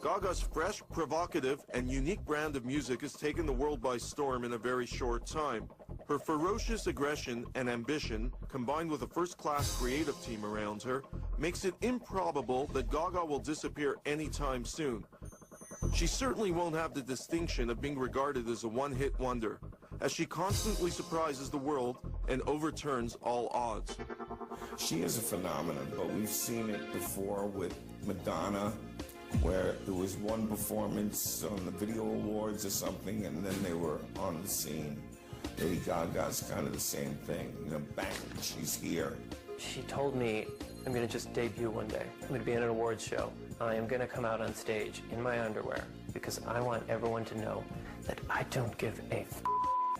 Gaga's fresh, provocative, and unique brand of music has taken the world by storm in a very short time. Her ferocious aggression and ambition, combined with a first-class creative team around her, makes it improbable that Gaga will disappear anytime soon. She certainly won't have the distinction of being regarded as a one-hit wonder, as she constantly surprises the world and overturns all odds. She is a phenomenon, but we've seen it before with Madonna, where there was one performance on the Video Awards or something, and then they were on the scene. Lady Gaga's kind of the same thing. You know, bang, she's here. She told me, I'm going to just debut one day. I'm going to be in an awards show. I am going to come out on stage in my underwear because I want everyone to know that I don't give a f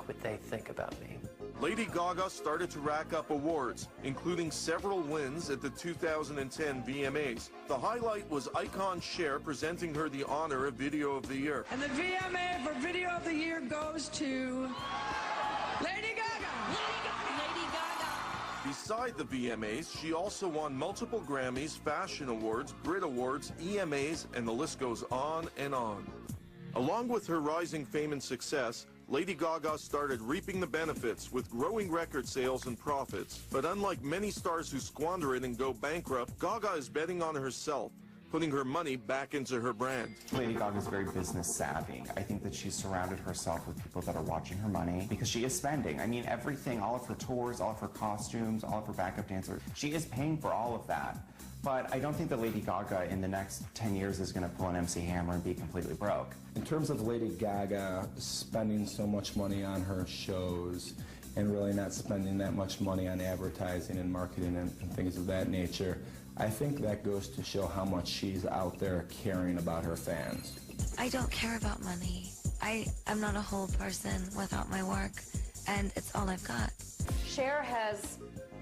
what they think about me. Lady Gaga started to rack up awards, including several wins at the 2010 VMAs. The highlight was Icon Cher presenting her the honor of Video of the Year. And the VMA for Video of the Year goes to Lady Gaga. Lady Gaga. Lady Gaga. Beside the VMAs, she also won multiple Grammys, Fashion Awards, Brit Awards, EMAs, and the list goes on and on. Along with her rising fame and success, Lady Gaga started reaping the benefits with growing record sales and profits. But unlike many stars who squander it and go bankrupt, Gaga is betting on herself, putting her money back into her brand. Lady Gaga is very business savvy. I think that she's surrounded herself with people that are watching her money because she is spending. I mean, everything, all of her tours, all of her costumes, all of her backup dancers, she is paying for all of that. But I don't think that Lady Gaga in the next 10 years is going to pull an MC Hammer and be completely broke. In terms of Lady Gaga spending so much money on her shows and really not spending that much money on advertising and marketing and things of that nature, I think that goes to show how much she's out there caring about her fans. I don't care about money. I'm not a whole person without my work, and it's all I've got. Cher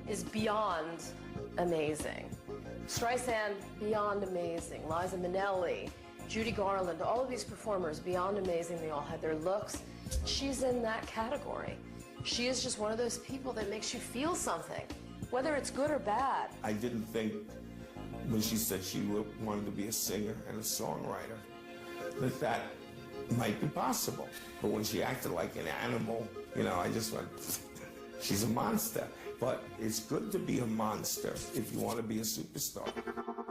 is beyond amazing. Streisand, beyond amazing. Liza Minnelli, Judy Garland, all of these performers, beyond amazing. They all had their looks. She's in that category. She is just one of those people that makes you feel something, whether it's good or bad. I didn't think when she said she wanted to be a singer and a songwriter that might be possible. But when she acted like an animal, you know, I just went, she's a monster. But it's good to be a monster if you want to be a superstar.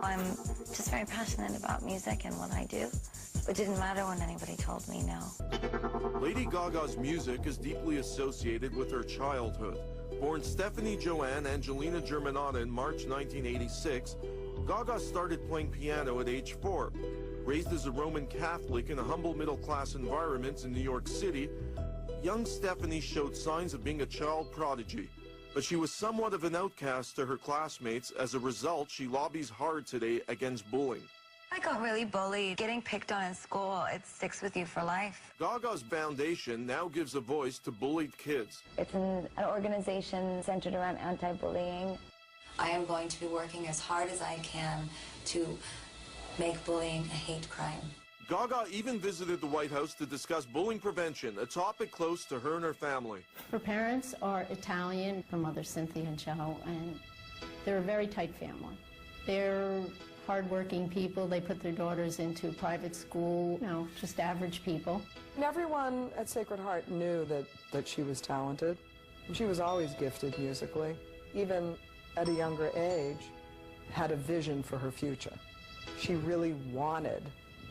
I'm just very passionate about music and what I do. It didn't matter when anybody told me no. Lady Gaga's music is deeply associated with her childhood. Born Stephanie Joanne Angelina Germanotta in March 1986, Gaga started playing piano at age 4. Raised as a Roman Catholic in a humble middle-class environment in New York City, young Stephanie showed signs of being a child prodigy. But she was somewhat of an outcast to her classmates. As a result, she lobbies hard today against bullying. I got really bullied. Getting picked on in school, it sticks with you for life. Gaga's foundation now gives a voice to bullied kids. It's an organization centered around anti-bullying. I am going to be working as hard as I can to make bullying a hate crime. Gaga even visited the White House to discuss bullying prevention, a topic close to her and her family. Her parents are Italian, her mother Cynthia and Joe, and they're a very tight family. They're hardworking people. They put their daughters into private school, you know, just average people. And everyone at Sacred Heart knew that she was talented. She was always gifted musically. Even at a younger age, had a vision for her future. She really wanted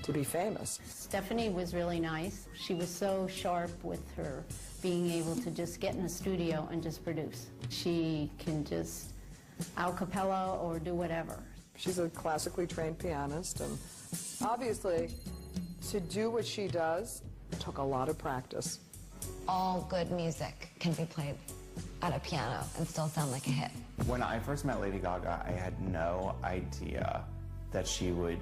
to be famous. Stephanie was really nice. She was so sharp with her being able to just get in the studio and just produce. She can just a cappella or do whatever. She's a classically trained pianist, and obviously to do what she does took a lot of practice. All good music can be played at a piano and still sound like a hit. When I first met Lady Gaga, I had no idea that she would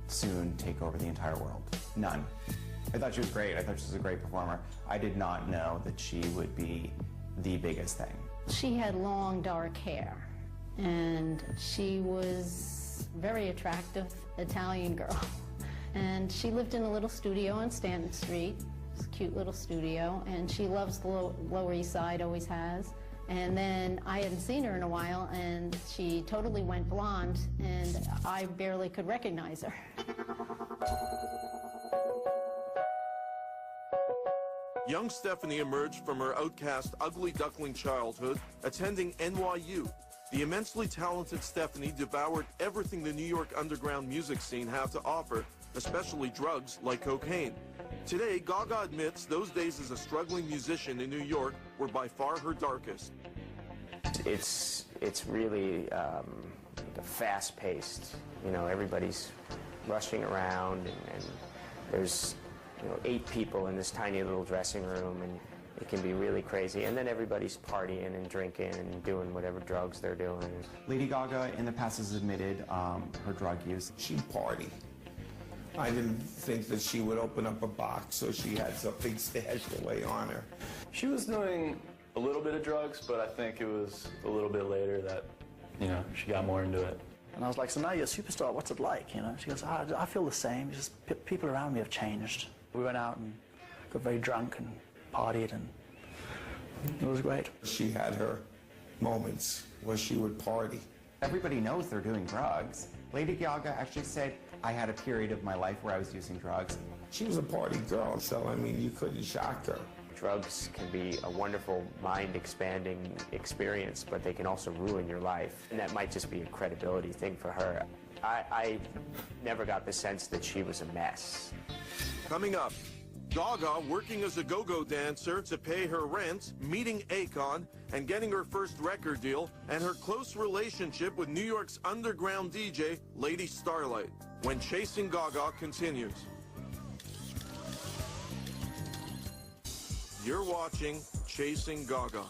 soon take over the entire world. None. I thought she was great. I thought she was a great performer. I did not know that she would be the biggest thing. She had long, dark hair, and she was a very attractive Italian girl. And she lived in a little studio on Stanton Street. It's a cute little studio, and she loves the Lower East Side, always has. And then I hadn't seen her in a while, and she totally went blonde, and I barely could recognize her. Young Stephanie emerged from her outcast, ugly duckling childhood, attending NYU. The immensely talented Stephanie devoured everything the New York underground music scene had to offer, especially drugs like cocaine. Today, Gaga admits those days as a struggling musician in New York were by far her darkest. It's really fast-paced. You know, everybody's rushing around, and there's 8 people in this tiny little dressing room, and it can be really crazy. And then everybody's partying and drinking and doing whatever drugs they're doing. Lady Gaga in the past has admitted her drug use. She'd party. I didn't think that she would open up a box so she had something stashed away on her. She was doing a little bit of drugs, but I think it was a little bit later that, she got more into it. And I was like, so now you're a superstar, what's it like, She goes, I feel the same, just people around me have changed. We went out and got very drunk and partied, and it was great. She had her moments where she would party. Everybody knows they're doing drugs. Lady Gaga actually said, I had a period of my life where I was using drugs. She was a party girl, so, you couldn't shock her. Drugs can be a wonderful mind-expanding experience, but they can also ruin your life. And that might just be a credibility thing for her. I never got the sense that she was a mess. Coming up, Gaga working as a go-go dancer to pay her rent, meeting Akon, and getting her first record deal, and her close relationship with New York's underground DJ, Lady Starlight, when Chasing Gaga continues. You're watching Chasing Gaga.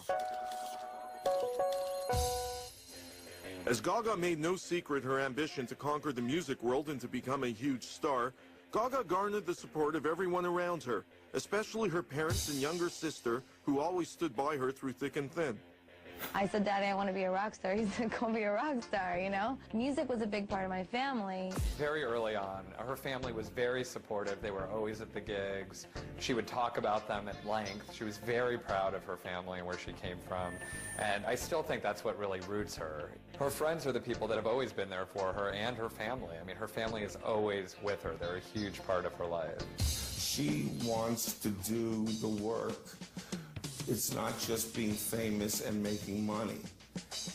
As Gaga made no secret her ambition to conquer the music world and to become a huge star, Gaga garnered the support of everyone around her, especially her parents and younger sister, who always stood by her through thick and thin. I said, Daddy, I want to be a rock star. He said, go be a rock star, Music was a big part of my family. Very early on, her family was very supportive. They were always at the gigs. She would talk about them at length. She was very proud of her family and where she came from. And I still think that's what really roots her. Her friends are the people that have always been there for her, and her family. Her family is always with her. They're a huge part of her life. She wants to do the work. It's not just being famous and making money.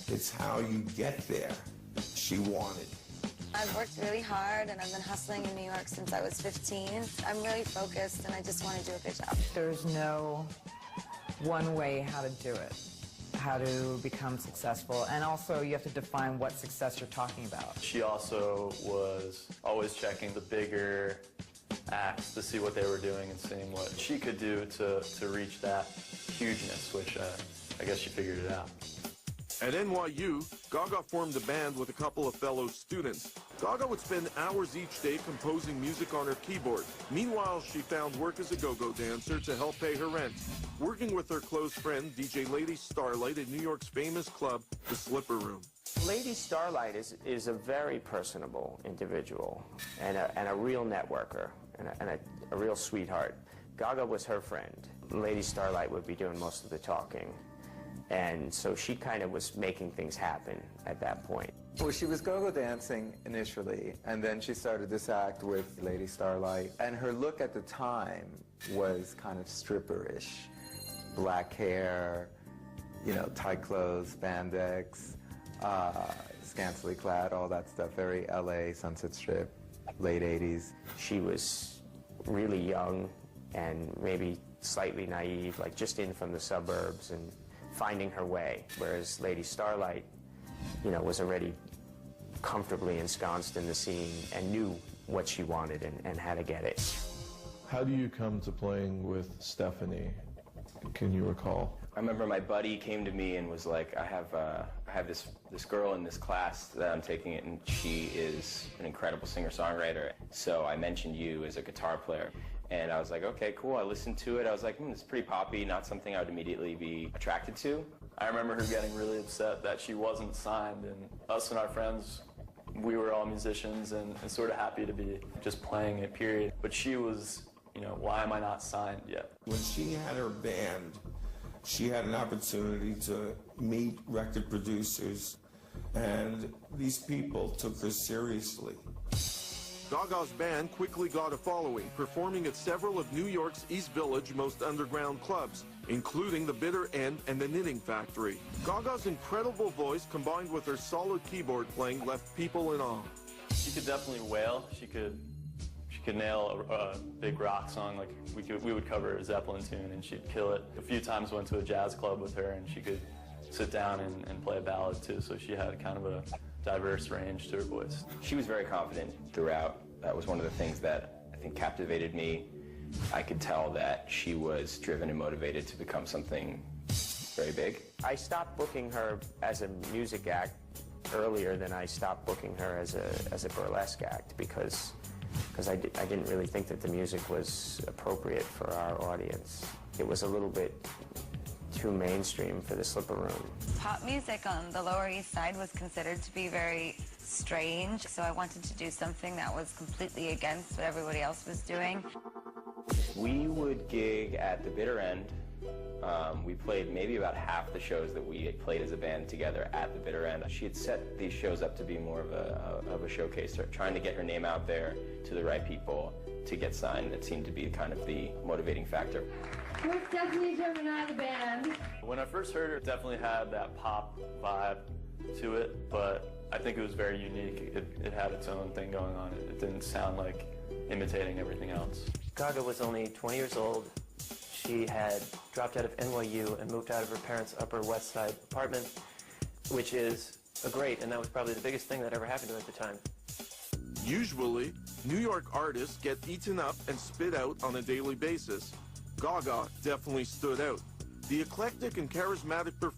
It's how you get there. She wanted. I've worked really hard, and I've been hustling in New York since I was 15. I'm really focused, and I just want to do a good job. There's no one way how to do it, how to become successful, and also you have to define what success you're talking about. She also was always checking the bigger acts to see what they were doing and seeing what she could do to reach that hugeness, which I guess she figured it out. At NYU, Gaga formed a band with a couple of fellow students. Gaga would spend hours each day composing music on her keyboard. Meanwhile, she found work as a go-go dancer to help pay her rent, working with her close friend, DJ Lady Starlight, at New York's famous club, the Slipper Room. Lady Starlight is a very personable individual and a real networker and a real sweetheart. Gaga was her friend. Lady Starlight would be doing most of the talking. And so she kind of was making things happen at that point. Well, she was go-go dancing initially, and then she started this act with Lady Starlight. And her look at the time was kind of stripperish. Black hair, tight clothes, spandex, scantily clad, all that stuff. Very LA, Sunset Strip, late 80s. She was really young and maybe slightly naive, like just in from the suburbs and finding her way, whereas Lady Starlight, was already comfortably ensconced in the scene and knew what she wanted and how to get it. How do you come to playing with Stephanie? Can you recall? I remember my buddy came to me and was like, I have this girl in this class that I'm taking it, and she is an incredible singer-songwriter. So I mentioned you as a guitar player. And I was like, okay, cool. I listened to it. I was like, it's pretty poppy, not something I would immediately be attracted to. I remember her getting really upset that she wasn't signed, and us and our friends, we were all musicians and sort of happy to be just playing it, period. But she was, why am I not signed yet? When she had her band, she had an opportunity to meet record producers, and these people took her seriously. Gaga's band quickly got a following, performing at several of New York's East Village most underground clubs, including the Bitter End and the Knitting Factory. Gaga's incredible voice combined with her solid keyboard playing left people in awe. She could definitely wail. She could nail a big rock song. Like we would cover a Zeppelin tune and she'd kill it. A few times went to a jazz club with her and she could sit down and play a ballad too. So she had kind of a diverse range to her voice. She was very confident throughout. That was one of the things that I think captivated me. I could tell that she was driven and motivated to become something very big. I stopped booking her as a music act earlier than I stopped booking her as a burlesque act because I didn't really think that the music was appropriate for our audience. It was a little bit too mainstream for the Slipper Room. Pop music on the Lower East Side was considered to be very strange, so I wanted to do something that was completely against what everybody else was doing. We would gig at the Bitter End. We played maybe about half the shows that we had played as a band together at the Bitter End. She had set these shows up to be more of a showcase, trying to get her name out there to the right people to get signed. That seemed to be kind of the motivating factor. We're definitely Gemini, the band. When I first heard her, it definitely had that pop vibe to it, but I think it was very unique. It had its own thing going on. It didn't sound like imitating everything else. Gaga was only 20 years old. She had dropped out of NYU and moved out of her parents' Upper West Side apartment, which is great, and that was probably the biggest thing that ever happened to her at the time. Usually, New York artists get eaten up and spit out on a daily basis. Gaga definitely stood out. The eclectic and charismatic performance